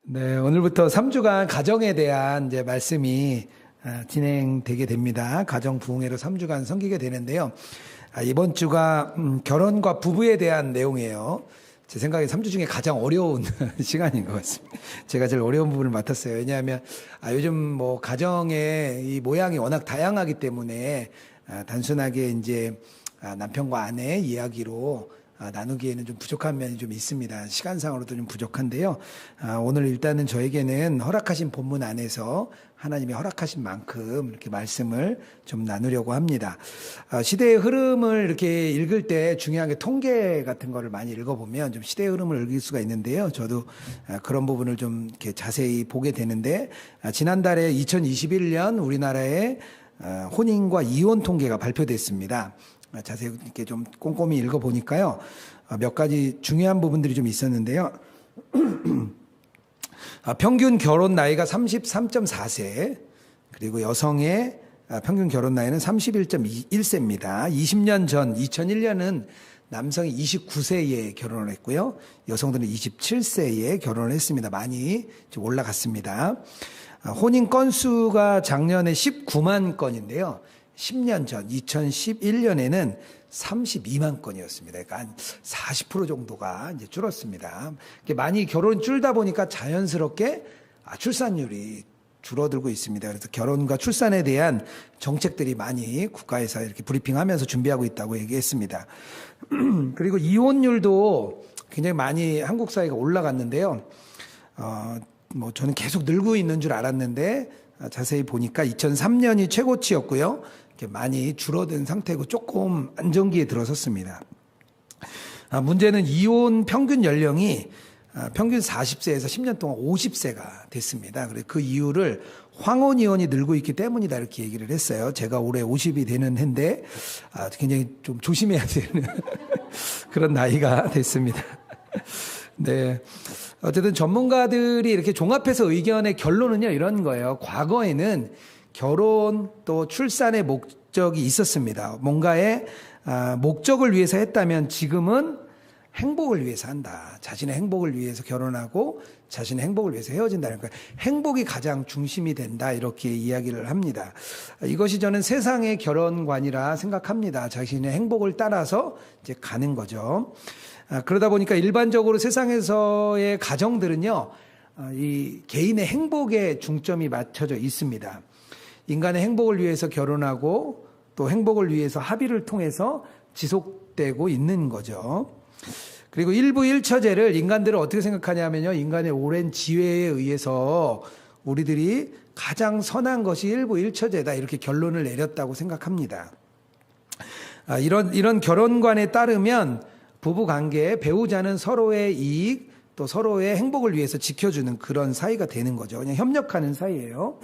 네, 오늘부터 3주간 가정에 대한 이제 말씀이 진행되게 됩니다. 가정 부흥회로 3주간 섬기게 되는데요. 이번 주가 결혼과 부부에 대한 내용이에요. 제 생각에 3주 중에 가장 어려운 시간인 것 같습니다. 제가 제일 어려운 부분을 맡았어요. 왜냐하면 요즘 뭐 가정의 이 모양이 워낙 다양하기 때문에 단순하게 이제 남편과 아내의 이야기로 나누기에는 좀 부족한 면이 좀 있습니다. 시간상으로도 좀 부족한데요. 오늘 일단은 저에게는 허락하신 본문 안에서 하나님이 허락하신 만큼 이렇게 말씀을 좀 나누려고 합니다. 시대의 흐름을 이렇게 읽을 때 중요한 게 통계 같은 거를 많이 읽어보면 좀 시대의 흐름을 읽을 수가 있는데요. 저도 그런 부분을 좀 이렇게 자세히 보게 되는데, 지난달에 2021년 우리나라의 혼인과 이혼 통계가 발표됐습니다. 자세히 이렇게 좀 꼼꼼히 읽어보니까요. 몇 가지 중요한 부분들이 좀 있었는데요. 평균 결혼 나이가 33.4세, 그리고 여성의 평균 결혼 나이는 31.1세입니다. 20년 전 2001년은 남성이 29세에 결혼을 했고요. 여성들은 27세에 결혼을 했습니다. 많이 좀 올라갔습니다. 혼인 건수가 작년에 19만 건인데요. 10년 전 2011년에는 32만 건이었습니다. 그러니까 한 40% 정도가 이제 줄었습니다. 많이 결혼 줄다 보니까 자연스럽게 출산율이 줄어들고 있습니다. 그래서 결혼과 출산에 대한 정책들이 많이 국가에서 이렇게 브리핑하면서 준비하고 있다고 얘기했습니다. 그리고 이혼율도 굉장히 많이 한국 사회가 올라갔는데요. 뭐 저는 계속 늘고 있는 줄 알았는데 자세히 보니까 2003년이 최고치였고요. 이렇게 많이 줄어든 상태고 조금 안정기에 들어섰습니다. 문제는 이혼 평균 연령이 평균 40세에서 10년 동안 50세가 됐습니다. 그래서 그 이유를 황혼 이혼이 늘고 있기 때문이다 이렇게 얘기를 했어요. 제가 올해 50이 되는 해인데 굉장히 좀 조심해야 되는 그런 나이가 됐습니다. 네. 어쨌든 전문가들이 이렇게 종합해서 의견의 결론은요, 이런 거예요. 과거에는 결혼 또 출산의 목적이 있었습니다. 뭔가의 목적을 위해서 했다면 지금은 행복을 위해서 한다. 자신의 행복을 위해서 결혼하고 자신의 행복을 위해서 헤어진다는 거예요. 행복이 가장 중심이 된다. 이렇게 이야기를 합니다. 이것이 저는 세상의 결혼관이라 생각합니다. 자신의 행복을 따라서 이제 가는 거죠. 그러다 보니까 일반적으로 세상에서의 가정들은요, 이 개인의 행복에 중점이 맞춰져 있습니다. 인간의 행복을 위해서 결혼하고 또 행복을 위해서 합의를 통해서 지속되고 있는 거죠. 그리고 일부 일처제를 인간들은 어떻게 생각하냐면요, 인간의 오랜 지혜에 의해서 우리들이 가장 선한 것이 일부 일처제다 이렇게 결론을 내렸다고 생각합니다. 이런 결혼관에 따르면 부부 관계에 배우자는 서로의 이익 또 서로의 행복을 위해서 지켜주는 그런 사이가 되는 거죠. 그냥 협력하는 사이예요.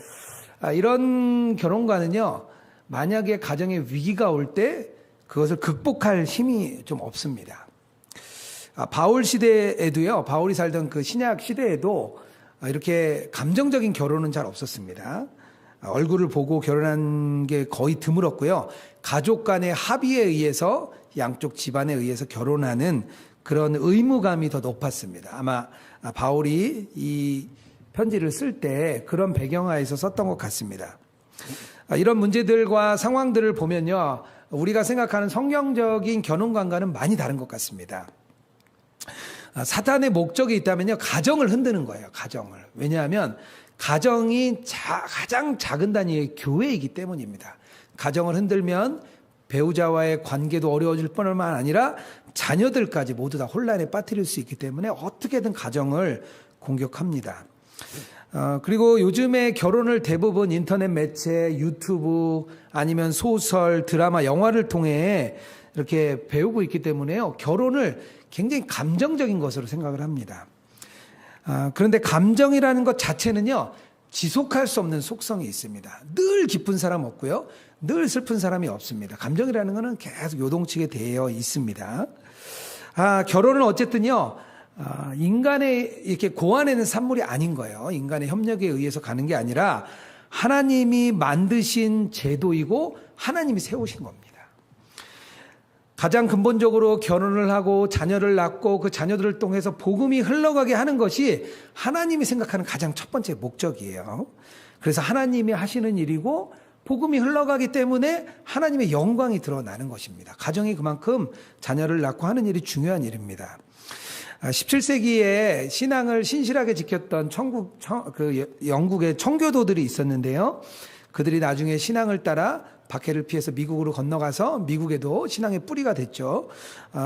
이런 결혼관은요, 만약에 가정에 위기가 올 때 그것을 극복할 힘이 좀 없습니다. 바울 시대에도요, 바울이 살던 그 신약 시대에도 이렇게 감정적인 결혼은 잘 없었습니다. 얼굴을 보고 결혼한 게 거의 드물었고요. 가족 간의 합의에 의해서 양쪽 집안에 의해서 결혼하는 그런 의무감이 더 높았습니다. 아마 바울이 이 편지를 쓸 때 그런 배경하에서 썼던 것 같습니다. 이런 문제들과 상황들을 보면요, 우리가 생각하는 성경적인 결혼관과는 많이 다른 것 같습니다. 사탄의 목적이 있다면요, 가정을 흔드는 거예요. 가정을. 왜냐하면 가정이 가장 작은 단위의 교회이기 때문입니다. 가정을 흔들면 배우자와의 관계도 어려워질 뿐만 아니라 자녀들까지 모두 다 혼란에 빠뜨릴 수 있기 때문에 어떻게든 가정을 공격합니다. 그리고 요즘에 결혼을 대부분 인터넷 매체, 유튜브 아니면 소설, 드라마, 영화를 통해 이렇게 배우고 있기 때문에요, 결혼을 굉장히 감정적인 것으로 생각을 합니다. 그런데 감정이라는 것 자체는요, 지속할 수 없는 속성이 있습니다. 늘 기쁜 사람 없고요, 늘 슬픈 사람이 없습니다. 감정이라는 것은 계속 요동치게 되어 있습니다. 결혼은 어쨌든요, 인간의 이렇게 고안해낸 산물이 아닌 거예요. 인간의 협력에 의해서 가는 게 아니라 하나님이 만드신 제도이고 하나님이 세우신 겁니다. 가장 근본적으로 결혼을 하고 자녀를 낳고 그 자녀들을 통해서 복음이 흘러가게 하는 것이 하나님이 생각하는 가장 첫 번째 목적이에요. 그래서 하나님이 하시는 일이고 복음이 흘러가기 때문에 하나님의 영광이 드러나는 것입니다. 가정이 그만큼 자녀를 낳고 하는 일이 중요한 일입니다. 17세기에 신앙을 신실하게 지켰던 영국의 청교도들이 있었는데요. 그들이 나중에 신앙을 따라 박해를 피해서 미국으로 건너가서 미국에도 신앙의 뿌리가 됐죠.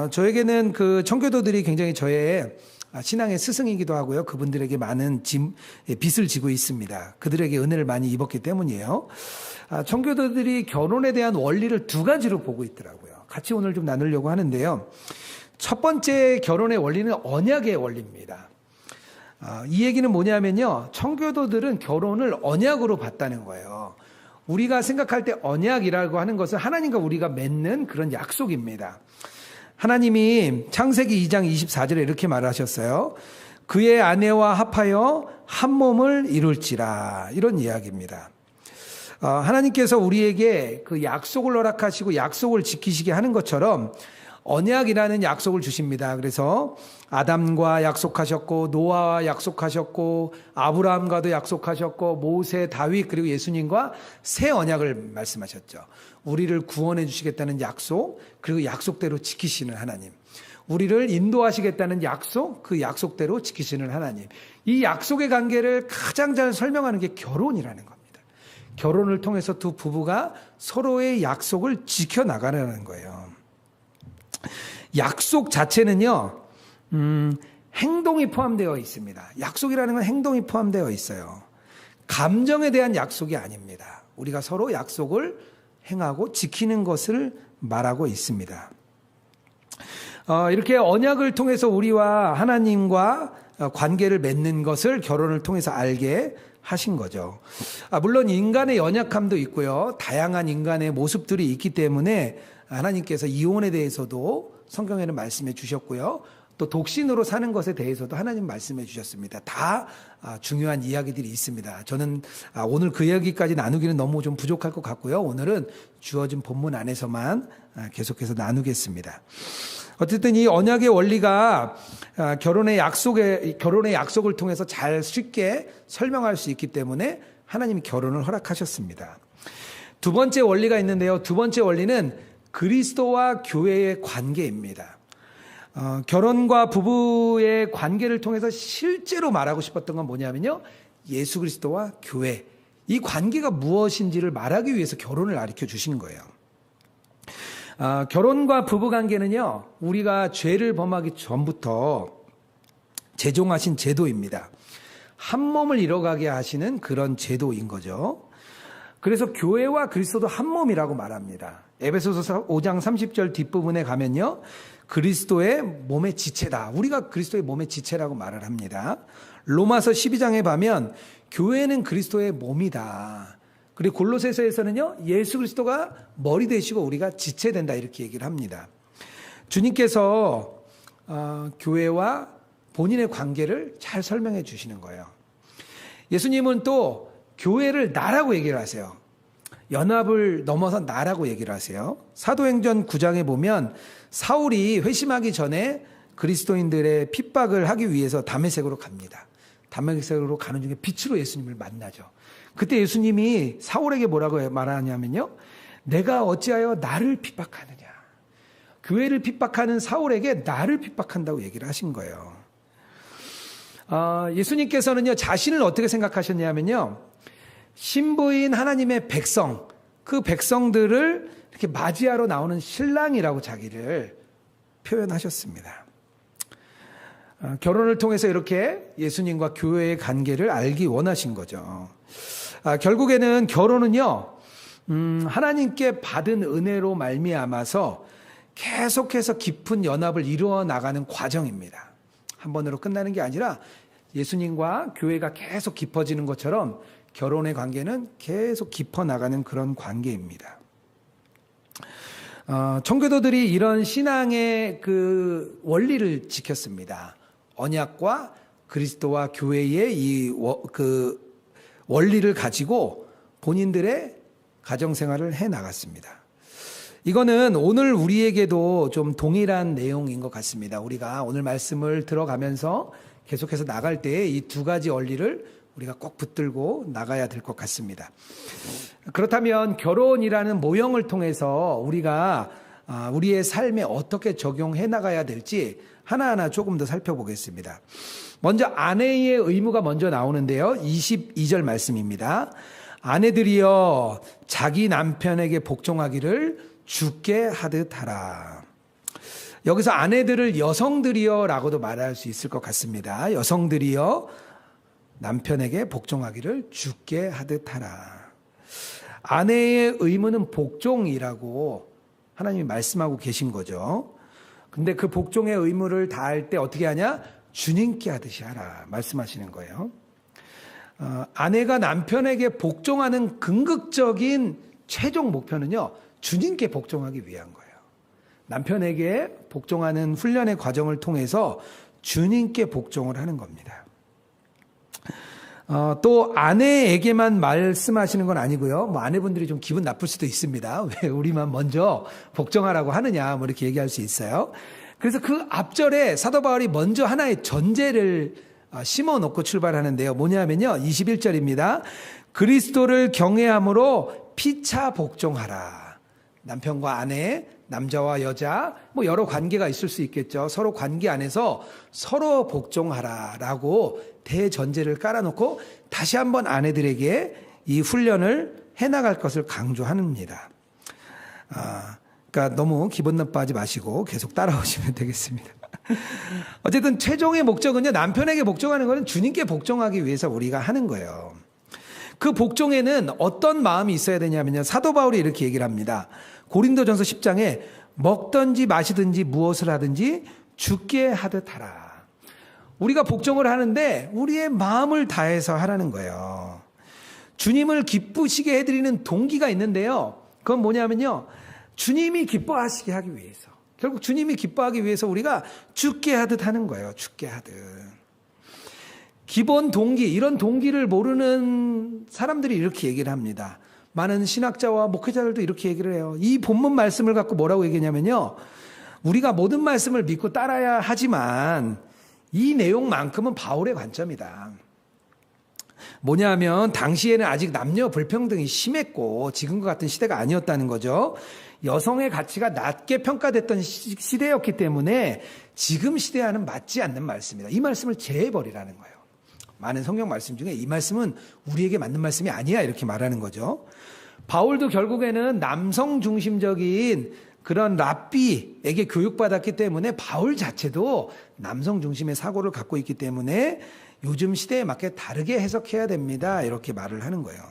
저에게는 그 청교도들이 굉장히 저의 신앙의 스승이기도 하고요. 그분들에게 많은 빚을 지고 있습니다. 그들에게 은혜를 많이 입었기 때문이에요. 청교도들이 결혼에 대한 원리를 두 가지로 보고 있더라고요. 같이 오늘 좀 나누려고 하는데요. 첫 번째 결혼의 원리는 언약의 원리입니다. 이 얘기는 뭐냐면요. 청교도들은 결혼을 언약으로 봤다는 거예요. 우리가 생각할 때 언약이라고 하는 것은 하나님과 우리가 맺는 그런 약속입니다. 하나님이 창세기 2장 24절에 이렇게 말하셨어요. 그의 아내와 합하여 한 몸을 이룰지라, 이런 이야기입니다. 하나님께서 우리에게 그 약속을 허락하시고 약속을 지키시게 하는 것처럼 언약이라는 약속을 주십니다. 그래서 아담과 약속하셨고 노아와 약속하셨고 아브라함과도 약속하셨고 모세, 다윗 그리고 예수님과 새 언약을 말씀하셨죠. 우리를 구원해 주시겠다는 약속, 그리고 약속대로 지키시는 하나님. 우리를 인도하시겠다는 약속, 그 약속대로 지키시는 하나님. 이 약속의 관계를 가장 잘 설명하는 게 결혼이라는 겁니다. 결혼을 통해서 두 부부가 서로의 약속을 지켜나가는 거예요. 약속 자체는요, 행동이 포함되어 있습니다. 약속이라는 건 행동이 포함되어 있어요. 감정에 대한 약속이 아닙니다. 우리가 서로 약속을 행하고 지키는 것을 말하고 있습니다. 이렇게 언약을 통해서 우리와 하나님과 관계를 맺는 것을 결혼을 통해서 알게 하신 거죠. 물론 인간의 연약함도 있고요. 다양한 인간의 모습들이 있기 때문에 하나님께서 이혼에 대해서도 성경에는 말씀해 주셨고요. 또 독신으로 사는 것에 대해서도 하나님 말씀해 주셨습니다. 다 중요한 이야기들이 있습니다. 저는 오늘 그 이야기까지 나누기는 너무 좀 부족할 것 같고요. 오늘은 주어진 본문 안에서만 계속해서 나누겠습니다. 어쨌든 이 언약의 원리가 결혼의 약속을 통해서 잘 쉽게 설명할 수 있기 때문에 하나님이 결혼을 허락하셨습니다. 두 번째 원리가 있는데요. 두 번째 원리는 그리스도와 교회의 관계입니다. 결혼과 부부의 관계를 통해서 실제로 말하고 싶었던 건 뭐냐면요. 예수 그리스도와 교회. 이 관계가 무엇인지를 말하기 위해서 결혼을 가르쳐 주신 거예요. 결혼과 부부 관계는요. 우리가 죄를 범하기 전부터 제정하신 제도입니다. 한 몸을 이뤄가게 하시는 그런 제도인 거죠. 그래서 교회와 그리스도도 한 몸이라고 말합니다. 에베소서 5장 30절 뒷부분에 가면요. 그리스도의 몸의 지체다. 우리가 그리스도의 몸의 지체라고 말을 합니다. 로마서 12장에 보면 교회는 그리스도의 몸이다. 그리고 골로새서에서는요. 예수 그리스도가 머리 되시고 우리가 지체된다 이렇게 얘기를 합니다. 주님께서 교회와 본인의 관계를 잘 설명해 주시는 거예요. 예수님은 또 교회를 나라고 얘기를 하세요. 연합을 넘어서 나라고 얘기를 하세요. 사도행전 9장에 보면 사울이 회심하기 전에 그리스도인들의 핍박을 하기 위해서 다메섹으로 갑니다. 다메섹으로 가는 중에 빛으로 예수님을 만나죠. 그때 예수님이 사울에게 뭐라고 말하냐면요. 내가 어찌하여 나를 핍박하느냐. 교회를 핍박하는 사울에게 나를 핍박한다고 얘기를 하신 거예요. 예수님께서는요. 자신을 어떻게 생각하셨냐면요. 신부인 하나님의 백성, 그 백성들을 이렇게 맞이하러 나오는 신랑이라고 자기를 표현하셨습니다. 결혼을 통해서 이렇게 예수님과 교회의 관계를 알기 원하신 거죠. 결국에는 결혼은요, 하나님께 받은 은혜로 말미암아서 계속해서 깊은 연합을 이루어 나가는 과정입니다. 한 번으로 끝나는 게 아니라 예수님과 교회가 계속 깊어지는 것처럼 결혼의 관계는 계속 깊어 나가는 그런 관계입니다. 청교도들이 이런 신앙의 그 원리를 지켰습니다. 언약과 그리스도와 교회의 그 원리를 가지고 본인들의 가정생활을 해 나갔습니다. 이거는 오늘 우리에게도 좀 동일한 내용인 것 같습니다. 우리가 오늘 말씀을 들어가면서 계속해서 나갈 때 이 두 가지 원리를 우리가 꼭 붙들고 나가야 될 것 같습니다. 그렇다면 결혼이라는 모형을 통해서 우리가 우리의 삶에 어떻게 적용해 나가야 될지 하나하나 조금 더 살펴보겠습니다. 먼저 아내의 의무가 먼저 나오는데요. 22절 말씀입니다. 아내들이여 자기 남편에게 복종하기를 주께 하듯 하라. 여기서 아내들을 여성들이여 라고도 말할 수 있을 것 같습니다. 여성들이여 남편에게 복종하기를 주께 하듯 하라. 아내의 의무는 복종이라고 하나님이 말씀하고 계신 거죠. 근데 그 복종의 의무를 다할 때 어떻게 하냐? 주님께 하듯이 하라 말씀하시는 거예요. 아내가 남편에게 복종하는 궁극적인 최종 목표는요, 주님께 복종하기 위한 거예요. 남편에게 복종하는 훈련의 과정을 통해서 주님께 복종을 하는 겁니다. 또 아내에게만 말씀하시는 건 아니고요. 뭐 아내분들이 좀 기분 나쁠 수도 있습니다. 왜 우리만 먼저 복종하라고 하느냐, 뭐 이렇게 얘기할 수 있어요. 그래서 그 앞절에 사도 바울이 먼저 하나의 전제를 심어 놓고 출발하는데요. 뭐냐면요, 21절입니다. 그리스도를 경외함으로 피차 복종하라. 남편과 아내, 남자와 여자, 뭐 여러 관계가 있을 수 있겠죠. 서로 관계 안에서 서로 복종하라라고 대전제를 깔아놓고 다시 한번 아내들에게 이 훈련을 해나갈 것을 강조합니다. 그러니까 너무 기분 나빠하지 마시고 계속 따라오시면 되겠습니다. 어쨌든 최종의 목적은요, 남편에게 복종하는 것은 주님께 복종하기 위해서 우리가 하는 거예요. 그 복종에는 어떤 마음이 있어야 되냐면요, 사도 바울이 이렇게 얘기를 합니다. 고린도전서 10장에 먹든지 마시든지 무엇을 하든지 주께 하듯 하라. 우리가 복종을 하는데 우리의 마음을 다해서 하라는 거예요. 주님을 기쁘시게 해드리는 동기가 있는데요. 그건 뭐냐면요, 주님이 기뻐하시게 하기 위해서, 결국 주님이 기뻐하기 위해서 우리가 주께 하듯 하는 거예요. 주께 하듯. 기본 동기, 이런 동기를 모르는 사람들이 이렇게 얘기를 합니다. 많은 신학자와 목회자들도 이렇게 얘기를 해요. 이 본문 말씀을 갖고 뭐라고 얘기하냐면요, 우리가 모든 말씀을 믿고 따라야 하지만 이 내용만큼은 바울의 관점이다. 뭐냐면 당시에는 아직 남녀 불평등이 심했고 지금과 같은 시대가 아니었다는 거죠. 여성의 가치가 낮게 평가됐던 시대였기 때문에 지금 시대와는 맞지 않는 말씀이다. 이 말씀을 제해버리라는 거예요. 많은 성경 말씀 중에 이 말씀은 우리에게 맞는 말씀이 아니야, 이렇게 말하는 거죠. 바울도 결국에는 남성 중심적인 그런 랍비에게 교육받았기 때문에 바울 자체도 남성 중심의 사고를 갖고 있기 때문에 요즘 시대에 맞게 다르게 해석해야 됩니다, 이렇게 말을 하는 거예요.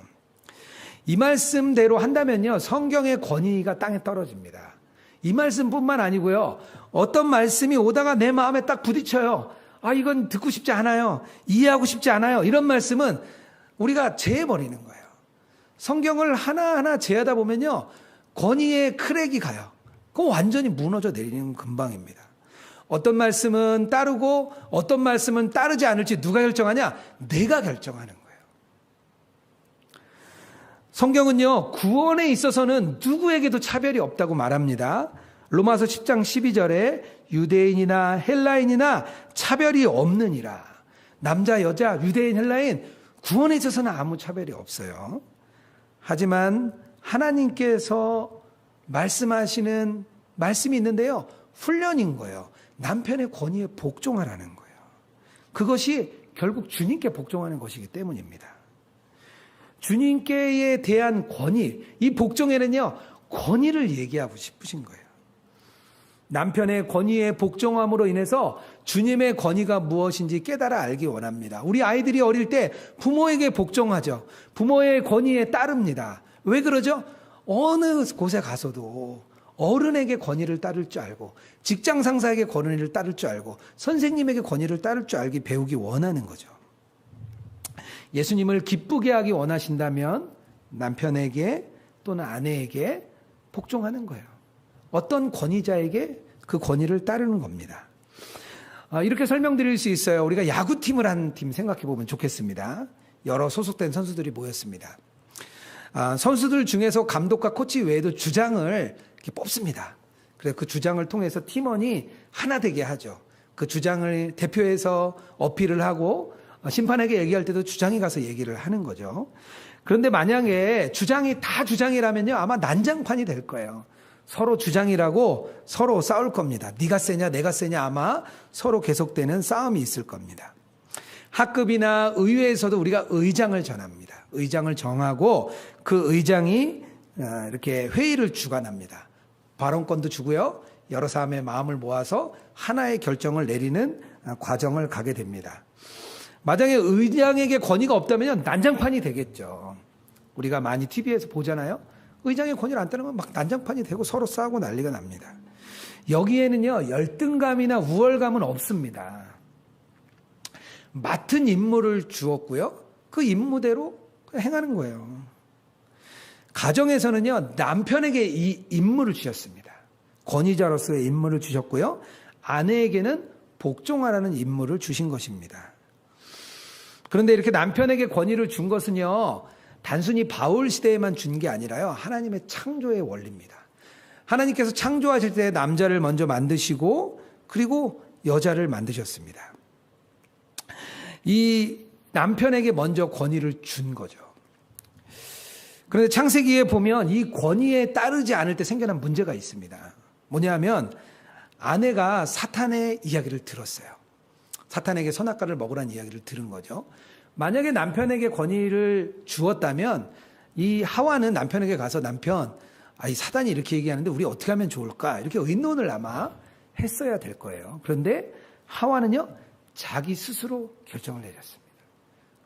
이 말씀대로 한다면요, 성경의 권위가 땅에 떨어집니다. 이 말씀뿐만 아니고요, 어떤 말씀이 오다가 내 마음에 딱 부딪혀요. 이건 듣고 싶지 않아요. 이해하고 싶지 않아요. 이런 말씀은 우리가 제해버리는 거예요. 성경을 하나하나 제하다 보면요, 권위의 크랙이 가요. 그건 완전히 무너져 내리는 금방입니다. 어떤 말씀은 따르고 어떤 말씀은 따르지 않을지 누가 결정하냐? 내가 결정하는 거예요. 성경은요, 구원에 있어서는 누구에게도 차별이 없다고 말합니다. 로마서 10장 12절에 유대인이나 헬라인이나 차별이 없느니라. 남자, 여자, 유대인, 헬라인 구원에 있어서는 아무 차별이 없어요. 하지만 하나님께서 말씀하시는 말씀이 있는데요, 훈련인 거예요. 남편의 권위에 복종하라는 거예요. 그것이 결국 주님께 복종하는 것이기 때문입니다. 주님께에 대한 권위, 이 복종에는요, 권위를 얘기하고 싶으신 거예요. 남편의 권위에 복종함으로 인해서 주님의 권위가 무엇인지 깨달아 알기 원합니다. 우리 아이들이 어릴 때 부모에게 복종하죠. 부모의 권위에 따릅니다. 왜 그러죠? 어느 곳에 가서도 어른에게 권위를 따를 줄 알고, 직장 상사에게 권위를 따를 줄 알고, 선생님에게 권위를 따를 줄 알기 배우기 원하는 거죠. 예수님을 기쁘게 하기 원하신다면 남편에게 또는 아내에게 복종하는 거예요. 어떤 권위자에게 그 권위를 따르는 겁니다. 이렇게 설명드릴 수 있어요. 우리가 야구팀을 한 팀 생각해 보면 좋겠습니다. 여러 소속된 선수들이 모였습니다. 선수들 중에서 감독과 코치 외에도 주장을 이렇게 뽑습니다. 그래서 그 주장을 통해서 팀원이 하나 되게 하죠. 그 주장을 대표해서 어필을 하고 심판에게 얘기할 때도 주장이 가서 얘기를 하는 거죠. 그런데 만약에 주장이 다 주장이라면요, 아마 난장판이 될 거예요. 서로 주장이라고 서로 싸울 겁니다. 네가 세냐 내가 세냐 아마 서로 계속되는 싸움이 있을 겁니다. 학급이나 의회에서도 우리가 의장을 정합니다. 의장을 정하고 그 의장이 이렇게 회의를 주관합니다. 발언권도 주고요. 여러 사람의 마음을 모아서 하나의 결정을 내리는 과정을 가게 됩니다. 만약에 의장에게 권위가 없다면 난장판이 되겠죠. 우리가 많이 TV에서 보잖아요. 의장의 권위를 안 따르면 막 난장판이 되고 서로 싸우고 난리가 납니다. 여기에는요, 열등감이나 우월감은 없습니다. 맡은 임무를 주었고요. 그 임무대로 행하는 거예요. 가정에서는요, 남편에게 이 임무를 주셨습니다. 권위자로서의 임무를 주셨고요. 아내에게는 복종하라는 임무를 주신 것입니다. 그런데 이렇게 남편에게 권위를 준 것은요, 단순히 바울 시대에만 준 게 아니라요, 하나님의 창조의 원리입니다. 하나님께서 창조하실 때 남자를 먼저 만드시고 그리고 여자를 만드셨습니다. 이 남편에게 먼저 권위를 준 거죠. 그런데 창세기에 보면 이 권위에 따르지 않을 때 생겨난 문제가 있습니다. 뭐냐면 아내가 사탄의 이야기를 들었어요. 사탄에게 선악과를 먹으라는 이야기를 들은 거죠. 만약에 남편에게 권위를 주었다면 이 하와는 남편에게 가서 남편, 이 사단이 이렇게 얘기하는데 우리 어떻게 하면 좋을까? 이렇게 의논을 아마 했어야 될 거예요. 그런데 하와는요, 자기 스스로 결정을 내렸습니다.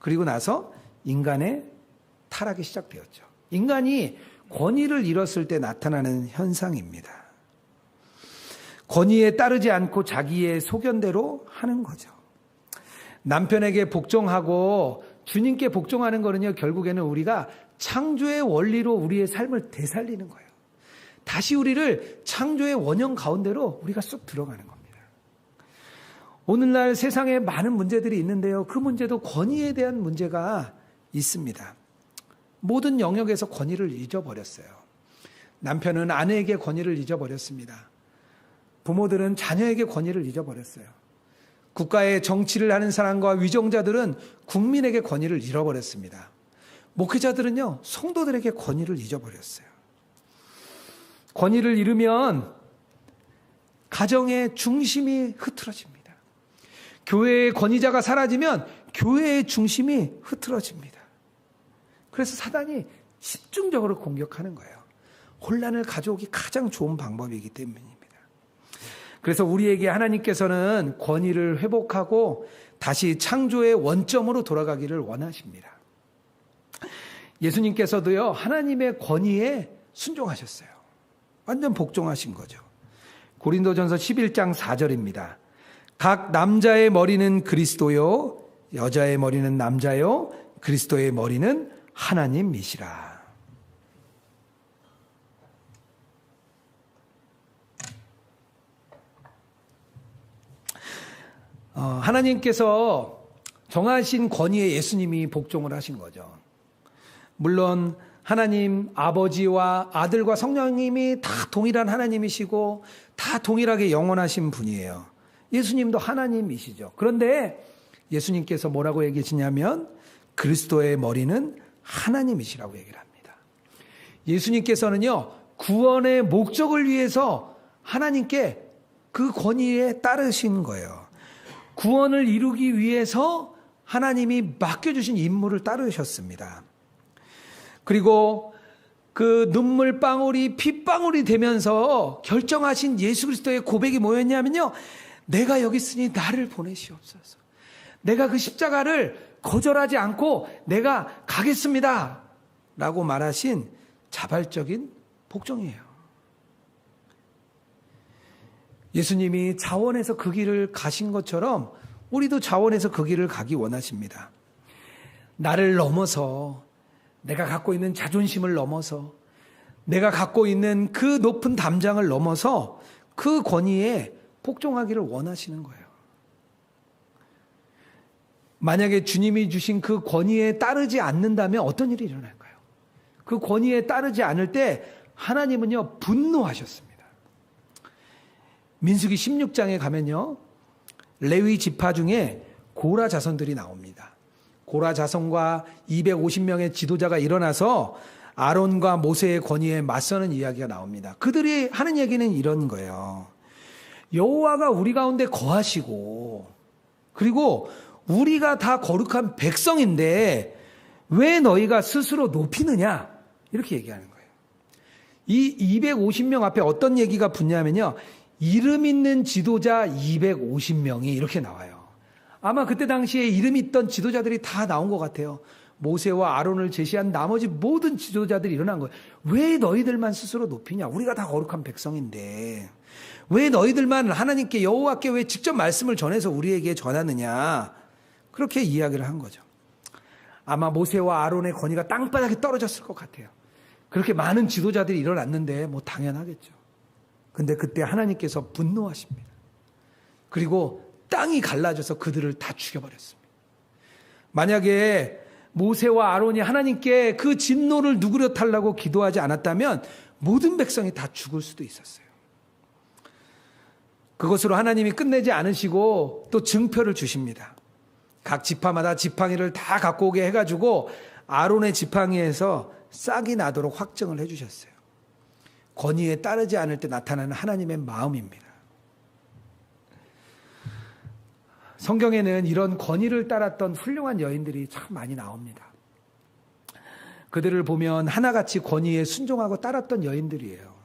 그리고 나서 인간의 타락이 시작되었죠. 인간이 권위를 잃었을 때 나타나는 현상입니다. 권위에 따르지 않고 자기의 소견대로 하는 거죠. 남편에게 복종하고 주님께 복종하는 거는요, 결국에는 우리가 창조의 원리로 우리의 삶을 되살리는 거예요. 다시 우리를 창조의 원형 가운데로 우리가 쑥 들어가는 겁니다. 오늘날 세상에 많은 문제들이 있는데요, 그 문제도 권위에 대한 문제가 있습니다. 모든 영역에서 권위를 잊어버렸어요. 남편은 아내에게 권위를 잊어버렸습니다. 부모들은 자녀에게 권위를 잊어버렸어요. 국가의 정치를 하는 사람과 위정자들은 국민에게 권위를 잃어버렸습니다. 목회자들은요, 성도들에게 권위를 잊어버렸어요. 권위를 잃으면 가정의 중심이 흐트러집니다. 교회의 권위자가 사라지면 교회의 중심이 흐트러집니다. 그래서 사단이 집중적으로 공격하는 거예요. 혼란을 가져오기 가장 좋은 방법이기 때문입니다. 그래서 우리에게 하나님께서는 권위를 회복하고 다시 창조의 원점으로 돌아가기를 원하십니다. 예수님께서도요, 하나님의 권위에 순종하셨어요. 완전 복종하신 거죠. 고린도전서 11장 4절입니다. 각 남자의 머리는 그리스도요, 여자의 머리는 남자요, 그리스도의 머리는 하나님이시라. 하나님께서 정하신 권위에 예수님이 복종을 하신 거죠. 물론 하나님 아버지와 아들과 성령님이 다 동일한 하나님이시고 다 동일하게 영원하신 분이에요. 예수님도 하나님이시죠. 그런데 예수님께서 뭐라고 얘기하시냐면 그리스도의 머리는 하나님이시라고 얘기를 합니다. 예수님께서는요, 구원의 목적을 위해서 하나님께 그 권위에 따르신 거예요. 구원을 이루기 위해서 하나님이 맡겨주신 임무를 따르셨습니다. 그리고 그 눈물방울이 핏방울이 되면서 결정하신 예수 그리스도의 고백이 뭐였냐면요, 내가 여기 있으니 나를 보내시옵소서. 내가 그 십자가를 거절하지 않고 내가 가겠습니다 라고 말하신 자발적인 복종이에요. 예수님이 자원해서 그 길을 가신 것처럼 우리도 자원해서 그 길을 가기 원하십니다. 나를 넘어서, 내가 갖고 있는 자존심을 넘어서, 내가 갖고 있는 그 높은 담장을 넘어서 그 권위에 복종하기를 원하시는 거예요. 만약에 주님이 주신 그 권위에 따르지 않는다면 어떤 일이 일어날까요? 그 권위에 따르지 않을 때 하나님은요, 분노하셨습니다. 민수기 16장에 가면요, 레위 지파 중에 고라 자손들이 나옵니다. 고라 자손과 250명의 지도자가 일어나서 아론과 모세의 권위에 맞서는 이야기가 나옵니다. 그들이 하는 얘기는 이런 거예요. 여호와가 우리 가운데 거하시고, 그리고 우리가 다 거룩한 백성인데 왜 너희가 스스로 높이느냐? 이렇게 얘기하는 거예요. 이 250명 앞에 어떤 얘기가 붙냐면요, 이름 있는 지도자 250명이 이렇게 나와요. 아마 그때 당시에 이름 있던 지도자들이 다 나온 것 같아요. 모세와 아론을 제시한 나머지 모든 지도자들이 일어난 거예요. 왜 너희들만 스스로 높이냐? 우리가 다 거룩한 백성인데 왜 너희들만 하나님께, 여호와께 왜 직접 말씀을 전해서 우리에게 전하느냐? 그렇게 이야기를 한 거죠. 아마 모세와 아론의 권위가 땅바닥에 떨어졌을 것 같아요. 그렇게 많은 지도자들이 일어났는데 뭐 당연하겠죠. 근데 그때 하나님께서 분노하십니다. 그리고 땅이 갈라져서 그들을 다 죽여버렸습니다. 만약에 모세와 아론이 하나님께 그 진노를 누그려 달라고 기도하지 않았다면 모든 백성이 다 죽을 수도 있었어요. 그것으로 하나님이 끝내지 않으시고 또 증표를 주십니다. 각 지파마다 지팡이를 다 갖고 오게 해가지고 아론의 지팡이에서 싹이 나도록 확정을 해주셨어요. 권위에 따르지 않을 때 나타나는 하나님의 마음입니다. 성경에는 이런 권위를 따랐던 훌륭한 여인들이 참 많이 나옵니다. 그들을 보면 하나같이 권위에 순종하고 따랐던 여인들이에요.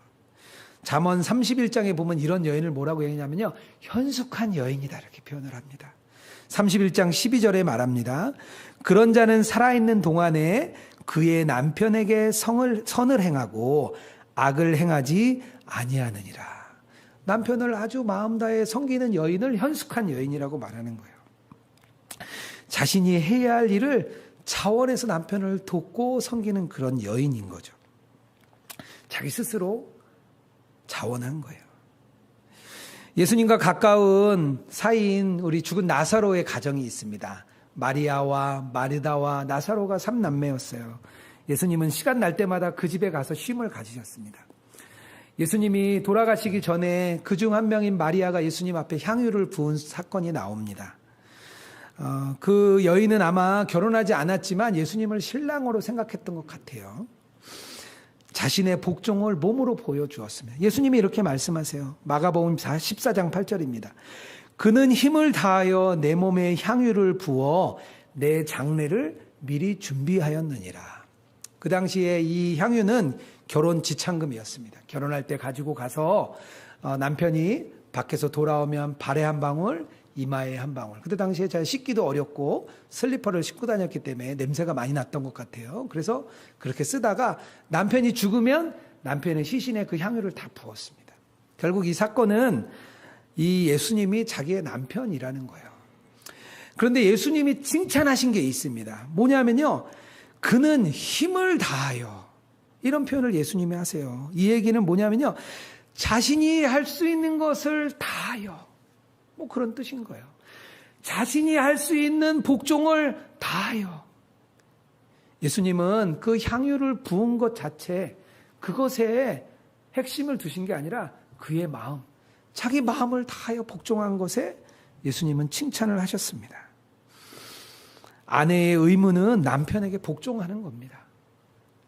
잠언 31장에 보면 이런 여인을 뭐라고 얘기하냐면요, 현숙한 여인이다 이렇게 표현을 합니다. 31장 12절에 말합니다. 그런 자는 살아있는 동안에 그의 남편에게 선을 행하고 악을 행하지 아니하느니라. 남편을 아주 마음 다해 섬기는 여인을 현숙한 여인이라고 말하는 거예요. 자신이 해야 할 일을 차원에서 남편을 돕고 섬기는 그런 여인인 거죠. 자기 스스로 자원한 거예요. 예수님과 가까운 사이인 우리 죽은 나사로의 가정이 있습니다. 마리아와 마르다와 나사로가 3남매였어요. 예수님은 시간 날 때마다 그 집에 가서 쉼을 가지셨습니다. 예수님이 돌아가시기 전에 그중 한 명인 마리아가 예수님 앞에 향유를 부은 사건이 나옵니다. 그 여인은 아마 결혼하지 않았지만 예수님을 신랑으로 생각했던 것 같아요. 자신의 복종을 몸으로 보여주었습니다. 예수님이 이렇게 말씀하세요. 마가복음 14장 8절입니다. 그는 힘을 다하여 내 몸에 향유를 부어 내 장례를 미리 준비하였느니라. 그 당시에 이 향유는 결혼 지참금이었습니다. 결혼할 때 가지고 가서 남편이 밖에서 돌아오면 발에 한 방울, 이마에 한 방울. 그때 당시에 잘 씻기도 어렵고 슬리퍼를 신고 다녔기 때문에 냄새가 많이 났던 것 같아요. 그래서 그렇게 쓰다가 남편이 죽으면 남편의 시신에 그 향유를 다 부었습니다. 결국 이 사건은 이 예수님이 자기의 남편이라는 거예요. 그런데 예수님이 칭찬하신 게 있습니다. 뭐냐면요, 그는 힘을 다하여, 이런 표현을 예수님이 하세요. 이 얘기는 뭐냐면요, 자신이 할 수 있는 것을 다하여, 뭐 그런 뜻인 거예요. 자신이 할 수 있는 복종을 다하여. 예수님은 그 향유를 부은 것 자체, 그것에 핵심을 두신 게 아니라 그의 마음, 자기 마음을 다하여 복종한 것에 예수님은 칭찬을 하셨습니다. 아내의 의무는 남편에게 복종하는 겁니다.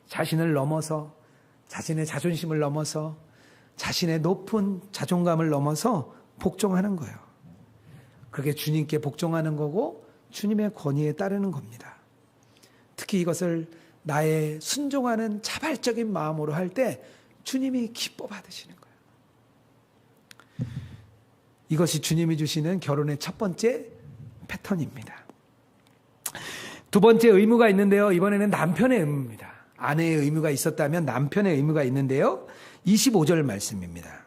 자신을 넘어서, 자신의 자존심을 넘어서, 자신의 높은 자존감을 넘어서 복종하는 거예요. 그게 주님께 복종하는 거고 주님의 권위에 따르는 겁니다. 특히 이것을 나의 순종하는 자발적인 마음으로 할 때 주님이 기뻐 받으시는 거예요. 이것이 주님이 주시는 결혼의 첫 번째 패턴입니다. 두 번째 의무가 있는데요. 이번에는 남편의 의무입니다. 아내의 의무가 있었다면 남편의 의무가 있는데요. 25절 말씀입니다.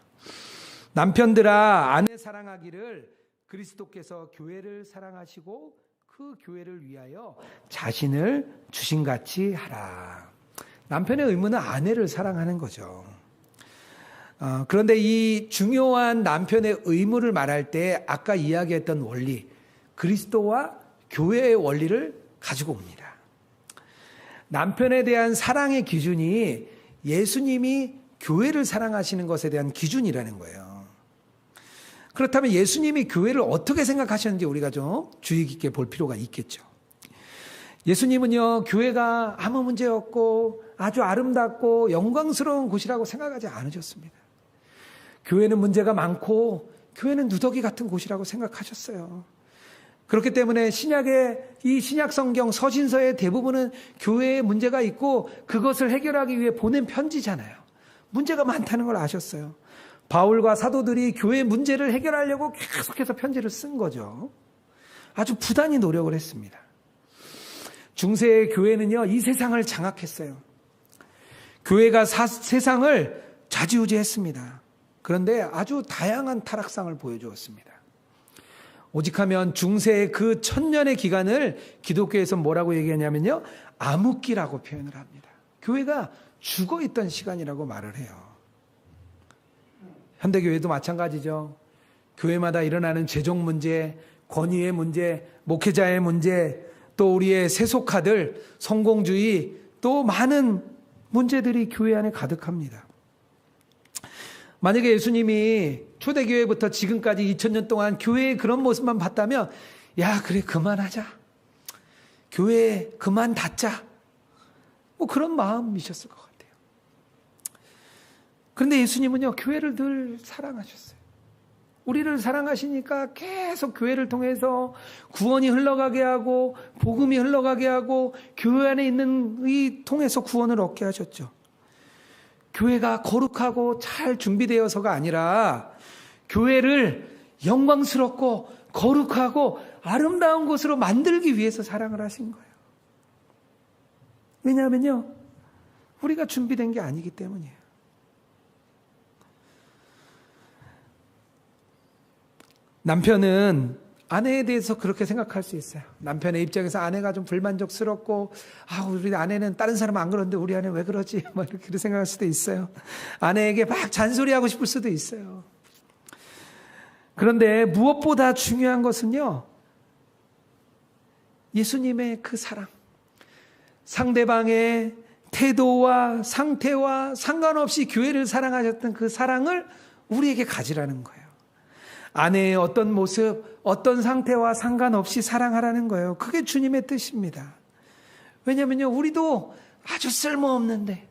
남편들아, 아내 사랑하기를 그리스도께서 교회를 사랑하시고 그 교회를 위하여 자신을 주신같이 하라. 남편의 의무는 아내를 사랑하는 거죠. 그런데 이 중요한 남편의 의무를 말할 때 아까 이야기했던 원리, 그리스도와 교회의 원리를 가지고 옵니다. 남편에 대한 사랑의 기준이 예수님이 교회를 사랑하시는 것에 대한 기준이라는 거예요. 그렇다면 예수님이 교회를 어떻게 생각하셨는지 우리가 좀 주의 깊게 볼 필요가 있겠죠. 예수님은요, 교회가 아무 문제 없고 아주 아름답고 영광스러운 곳이라고 생각하지 않으셨습니다. 교회는 문제가 많고 교회는 누더기 같은 곳이라고 생각하셨어요. 그렇기 때문에 이 신약 성경 서신서의 대부분은 교회에 문제가 있고 그것을 해결하기 위해 보낸 편지잖아요. 문제가 많다는 걸 아셨어요. 바울과 사도들이 교회의 문제를 해결하려고 계속해서 편지를 쓴 거죠. 아주 부단히 노력을 했습니다. 중세의 교회는요, 이 세상을 장악했어요. 교회가 세상을 좌지우지했습니다. 그런데 아주 다양한 타락상을 보여주었습니다. 오직하면 중세의 그 1000년의 기간을 기독교에서 뭐라고 얘기하냐면요, 암흑기라고 표현을 합니다. 교회가 죽어있던 시간이라고 말을 해요. 현대교회도 마찬가지죠. 교회마다 일어나는 재정 문제, 권위의 문제, 목회자의 문제, 또 우리의 세속화들, 성공주의, 또 많은 문제들이 교회 안에 가득합니다. 만약에 예수님이 초대교회부터 지금까지 2000년 동안 교회의 그런 모습만 봤다면, 야, 그래, 그만하자. 교회 그만 닫자. 뭐 그런 마음이셨을 것 같아요. 그런데 예수님은요, 교회를 늘 사랑하셨어요. 우리를 사랑하시니까 계속 교회를 통해서 구원이 흘러가게 하고 복음이 흘러가게 하고 교회 안에 있는 이 통해서 구원을 얻게 하셨죠. 교회가 거룩하고 잘 준비되어서가 아니라 교회를 영광스럽고 거룩하고 아름다운 곳으로 만들기 위해서 사랑을 하신 거예요. 왜냐하면요, 우리가 준비된 게 아니기 때문이에요. 남편은 아내에 대해서 그렇게 생각할 수 있어요. 남편의 입장에서 아내가 좀 불만족스럽고, 우리 아내는 다른 사람 안 그러는데 우리 아내 왜 그러지? 이렇게 생각할 수도 있어요. 아내에게 막 잔소리하고 싶을 수도 있어요. 그런데 무엇보다 중요한 것은요, 예수님의 그 사랑, 상대방의 태도와 상태와 상관없이 교회를 사랑하셨던 그 사랑을 우리에게 가지라는 거예요. 아내의 어떤 모습, 어떤 상태와 상관없이 사랑하라는 거예요. 그게 주님의 뜻입니다. 왜냐하면요, 우리도 아주 쓸모없는데,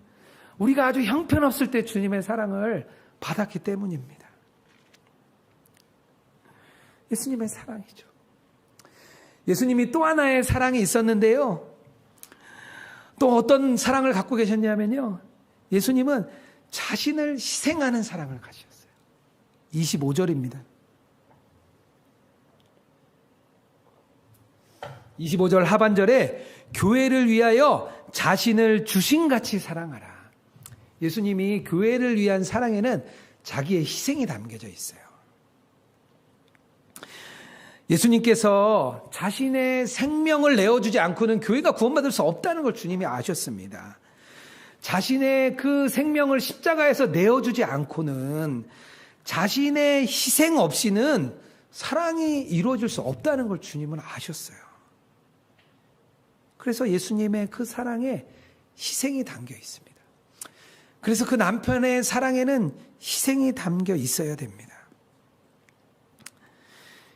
우리가 아주 형편없을 때 주님의 사랑을 받았기 때문입니다. 예수님의 사랑이죠. 예수님이 또 하나의 사랑이 있었는데요, 또 어떤 사랑을 갖고 계셨냐면요, 예수님은 자신을 희생하는 사랑을 가지셨어요. 25절입니다. 25절 하반절에 교회를 위하여 자신을 주신같이 사랑하라. 예수님이 교회를 위한 사랑에는 자기의 희생이 담겨져 있어요. 예수님께서 자신의 생명을 내어주지 않고는 교회가 구원받을 수 없다는 걸 주님이 아셨습니다. 자신의 그 생명을 십자가에서 내어주지 않고는, 자신의 희생 없이는 사랑이 이루어질 수 없다는 걸 주님은 아셨어요. 그래서 예수님의 그 사랑에 희생이 담겨 있습니다. 그래서 그 남편의 사랑에는 희생이 담겨 있어야 됩니다.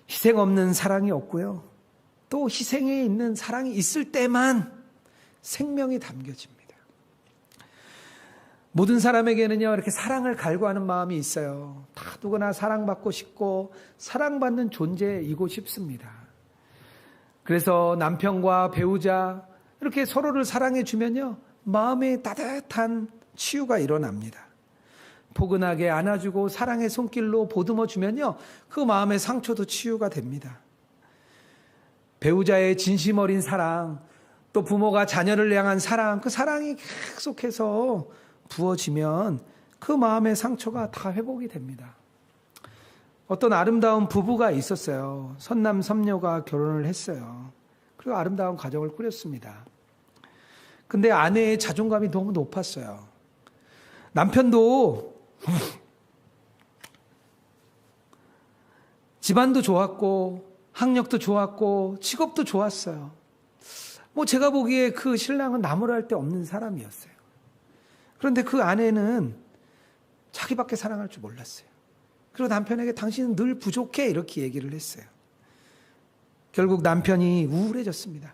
희생 없는 사랑이 없고요, 또 희생에 있는 사랑이 있을 때만 생명이 담겨집니다. 모든 사람에게는요, 이렇게 사랑을 갈구하는 마음이 있어요. 다 누구나 사랑받고 싶고 사랑받는 존재이고 싶습니다. 그래서 남편과 배우자 이렇게 서로를 사랑해 주면요, 마음에 따뜻한 치유가 일어납니다. 포근하게 안아주고 사랑의 손길로 보듬어 주면요, 그 마음의 상처도 치유가 됩니다. 배우자의 진심 어린 사랑, 또 부모가 자녀를 향한 사랑, 그 사랑이 계속해서 부어지면 그 마음의 상처가 다 회복이 됩니다. 어떤 아름다운 부부가 있었어요. 선남 선녀가 결혼을 했어요. 그리고 아름다운 가정을 꾸렸습니다. 근데 아내의 자존감이 너무 높았어요. 남편도 집안도 좋았고 학력도 좋았고 직업도 좋았어요. 제가 보기에 그 신랑은 나무랄 데 없는 사람이었어요. 그런데 그 아내는 자기밖에 사랑할 줄 몰랐어요. 그리고 남편에게 당신은 늘 부족해 이렇게 얘기를 했어요. 결국 남편이 우울해졌습니다.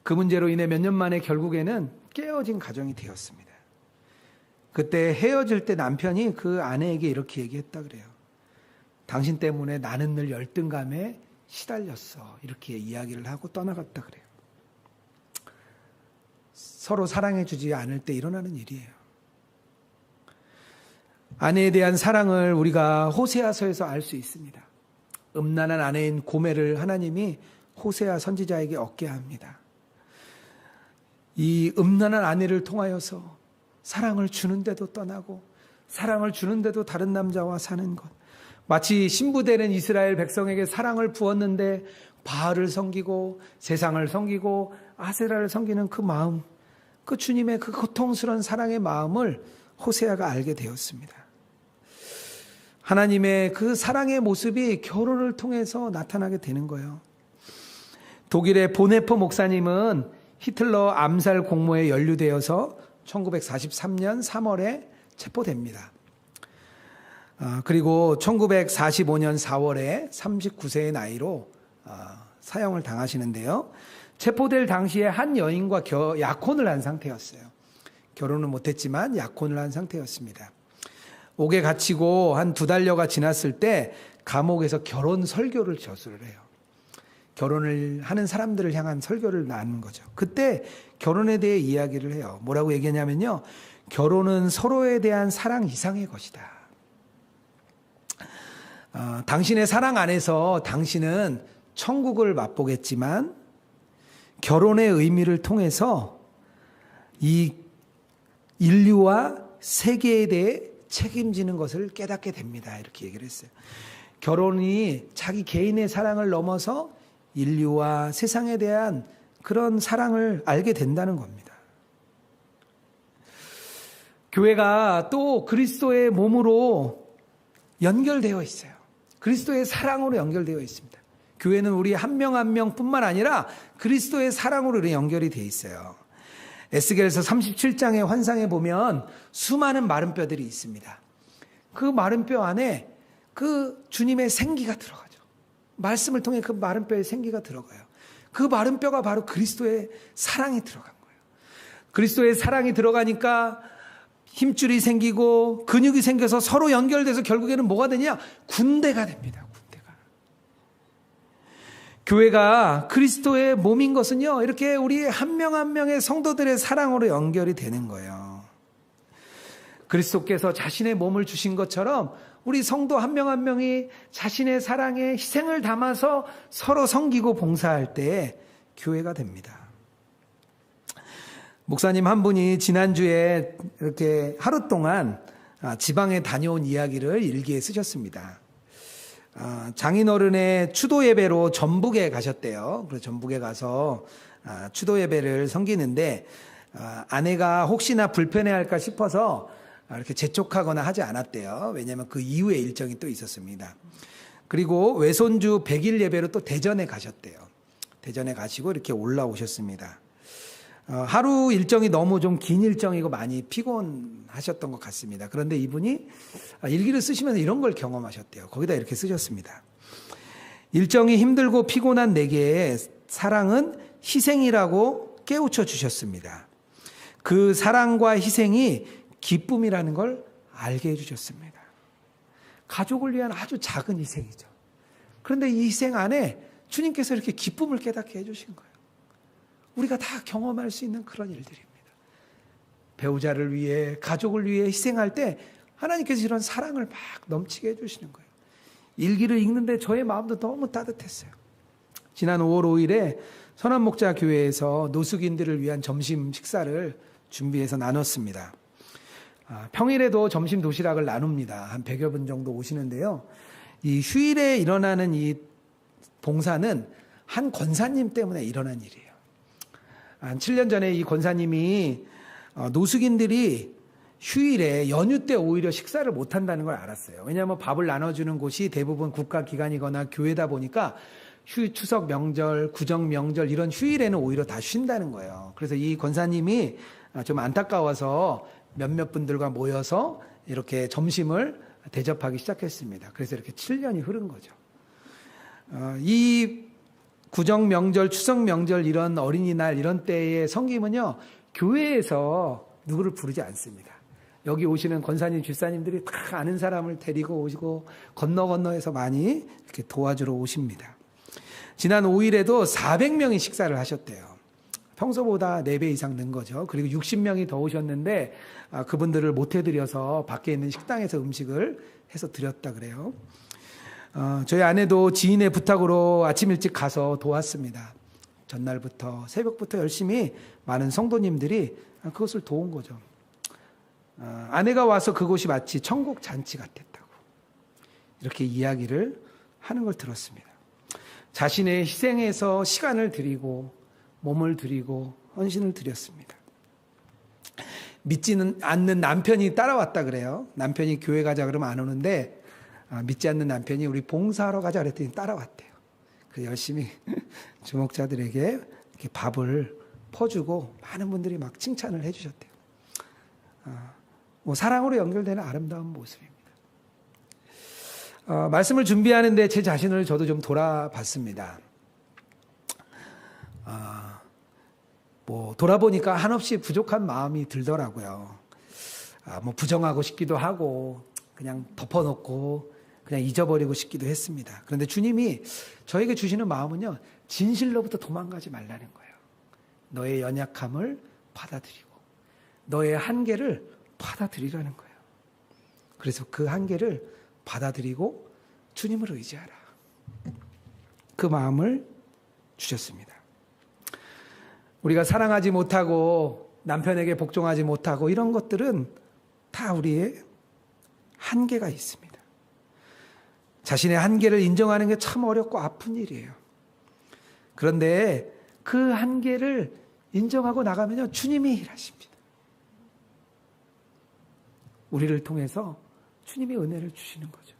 그 문제로 인해 몇 년 만에 결국에는 깨어진 가정이 되었습니다. 그때 헤어질 때 남편이 그 아내에게 이렇게 얘기했다 그래요. 당신 때문에 나는 늘 열등감에 시달렸어. 이렇게 이야기를 하고 떠나갔다 그래요. 서로 사랑해주지 않을 때 일어나는 일이에요. 아내에 대한 사랑을 우리가 호세아서에서 알 수 있습니다. 음란한 아내인 고멜을 하나님이 호세아 선지자에게 얻게 합니다. 이 음란한 아내를 통하여서 사랑을 주는데도 떠나고 사랑을 주는데도 다른 남자와 사는 것. 마치 신부되는 이스라엘 백성에게 사랑을 부었는데 바알을 섬기고 세상을 섬기고 아세라를 섬기는 그 마음, 그 주님의 그 고통스러운 사랑의 마음을 호세아가 알게 되었습니다. 하나님의 그 사랑의 모습이 결혼을 통해서 나타나게 되는 거예요. 독일의 보네퍼 목사님은 히틀러 암살 공모에 연루되어서 1943년 3월에 체포됩니다. 그리고 1945년 4월에 39세의 나이로 사형을 당하시는데요. 체포될 당시에 한 여인과 약혼을 한 상태였어요. 결혼은 못했지만 약혼을 한 상태였습니다. 옥에 갇히고 한 2달여가 지났을 때 감옥에서 결혼 설교를 저술을 해요. 결혼을 하는 사람들을 향한 설교를 나누는 거죠. 그때 결혼에 대해 이야기를 해요. 뭐라고 얘기하냐면요. 결혼은 서로에 대한 사랑 이상의 것이다. 당신의 사랑 안에서 당신은 천국을 맛보겠지만 결혼의 의미를 통해서 이 인류와 세계에 대해 책임지는 것을 깨닫게 됩니다. 이렇게 얘기를 했어요. 결혼이 자기 개인의 사랑을 넘어서 인류와 세상에 대한 그런 사랑을 알게 된다는 겁니다. 교회가 또 그리스도의 몸으로 연결되어 있어요. 그리스도의 사랑으로 연결되어 있습니다. 교회는 우리 한 명 한 명뿐만 아니라 그리스도의 사랑으로 연결이 되어 있어요. 에스겔서 37장의 환상에 보면 수많은 마른 뼈들이 있습니다. 그 마른 뼈 안에 그 주님의 생기가 들어가죠. 말씀을 통해 그 마른 뼈에 생기가 들어가요. 그 마른 뼈가 바로 그리스도의 사랑이 들어간 거예요. 그리스도의 사랑이 들어가니까 힘줄이 생기고 근육이 생겨서 서로 연결돼서 결국에는 뭐가 되냐? 군대가 됩니다. 군대가. 교회가 그리스도의 몸인 것은요, 이렇게 우리 한 명 한 명의 성도들의 사랑으로 연결이 되는 거예요. 그리스도께서 자신의 몸을 주신 것처럼 우리 성도 한 명 한 명이 자신의 사랑에 희생을 담아서 서로 섬기고 봉사할 때 교회가 됩니다. 목사님 한 분이 지난주에 이렇게 하루 동안 지방에 다녀온 이야기를 일기에 쓰셨습니다. 장인어른의 추도 예배로 전북에 가셨대요. 그래서 전북에 가서 추도 예배를 섬기는데 아내가 혹시나 불편해할까 싶어서 이렇게 재촉하거나 하지 않았대요. 왜냐하면 그 이후에 일정이 또 있었습니다. 그리고 외손주 100일 예배로 또 대전에 가셨대요. 대전에 가시고 이렇게 올라오셨습니다. 하루 일정이 너무 좀 긴 일정이고 많이 피곤하셨던 것 같습니다. 그런데 이분이 일기를 쓰시면서 이런 걸 경험하셨대요. 거기다 이렇게 쓰셨습니다. 일정이 힘들고 피곤한 내게 사랑은 희생이라고 깨우쳐 주셨습니다. 그 사랑과 희생이 기쁨이라는 걸 알게 해주셨습니다. 가족을 위한 아주 작은 희생이죠. 그런데 이 희생 안에 주님께서 이렇게 기쁨을 깨닫게 해주신 거예요. 우리가 다 경험할 수 있는 그런 일들입니다. 배우자를 위해, 가족을 위해 희생할 때 하나님께서 이런 사랑을 막 넘치게 해주시는 거예요. 일기를 읽는데 저의 마음도 너무 따뜻했어요. 지난 5월 5일에 선한목자교회에서 노숙인들을 위한 점심 식사를 준비해서 나눴습니다. 평일에도 점심 도시락을 나눕니다. 한 100여 분 정도 오시는데요. 이 휴일에 일어나는 이 봉사는 한 권사님 때문에 일어난 일이에요. 한 7년 전에 이 권사님이 노숙인들이 휴일에 연휴 때 오히려 식사를 못한다는 걸 알았어요. 왜냐하면 밥을 나눠주는 곳이 대부분 국가기관이거나 교회다 보니까 추석 명절, 구정 명절 이런 휴일에는 오히려 다 쉰다는 거예요. 그래서 이 권사님이 좀 안타까워서 몇몇 분들과 모여서 이렇게 점심을 대접하기 시작했습니다. 그래서 이렇게 7년이 흐른 거죠. 이 구정 명절, 추석 명절 이런 어린이날 이런 때의 성김은요, 교회에서 누구를 부르지 않습니다. 여기 오시는 권사님, 집사님들이 다 아는 사람을 데리고 오시고 건너에서 많이 이렇게 도와주러 오십니다. 지난 5일에도 400명이 식사를 하셨대요. 평소보다 4배 이상 는 거죠. 그리고 60명이 더 오셨는데 그분들을 못 해드려서 밖에 있는 식당에서 음식을 해서 드렸다 그래요. 저희 아내도 지인의 부탁으로 아침 일찍 가서 도왔습니다. 전날부터 새벽부터 열심히 많은 성도님들이 그것을 도운 거죠. 아내가 와서 그곳이 마치 천국 잔치 같았다고 이렇게 이야기를 하는 걸 들었습니다. 자신의 희생에서 시간을 드리고 몸을 드리고 헌신을 드렸습니다. 믿지는 않는 남편이 따라왔다 그래요. 남편이 교회 가자 그러면 안 오는데 믿지 않는 남편이 우리 봉사하러 가자 그랬더니 따라왔대요. 그래서 열심히 주목자들에게 이렇게 밥을 퍼주고 많은 분들이 막 칭찬을 해주셨대요. 사랑으로 연결되는 아름다운 모습입니다. 말씀을 준비하는데 제 자신을 저도 좀 돌아봤습니다. 돌아보니까 한없이 부족한 마음이 들더라고요. 부정하고 싶기도 하고 그냥 덮어놓고 그냥 잊어버리고 싶기도 했습니다. 그런데 주님이 저에게 주시는 마음은요, 진실로부터 도망가지 말라는 거예요. 너의 연약함을 받아들이고 너의 한계를 받아들이라는 거예요. 그래서 그 한계를 받아들이고 주님을 의지하라. 그 마음을 주셨습니다. 우리가 사랑하지 못하고 남편에게 복종하지 못하고 이런 것들은 다 우리의 한계가 있습니다. 자신의 한계를 인정하는 게 참 어렵고 아픈 일이에요. 그런데 그 한계를 인정하고 나가면요, 주님이 일하십니다. 우리를 통해서 주님이 은혜를 주시는 거죠.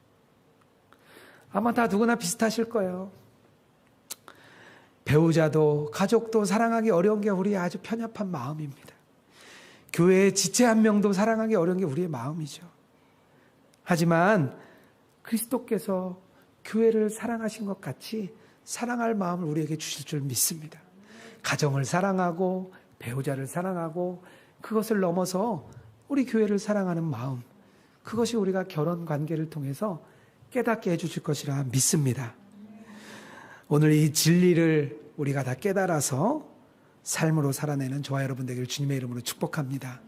아마 다 누구나 비슷하실 거예요. 배우자도 가족도 사랑하기 어려운 게 우리의 아주 편협한 마음입니다. 교회의 지체 한 명도 사랑하기 어려운 게 우리의 마음이죠. 하지만 그리스도께서 교회를 사랑하신 것 같이 사랑할 마음을 우리에게 주실 줄 믿습니다. 가정을 사랑하고 배우자를 사랑하고 그것을 넘어서 우리 교회를 사랑하는 마음, 그것이 우리가 결혼 관계를 통해서 깨닫게 해주실 것이라 믿습니다. 오늘 이 진리를 우리가 다 깨달아서 삶으로 살아내는 저와 여러분 되기를 주님의 이름으로 축복합니다.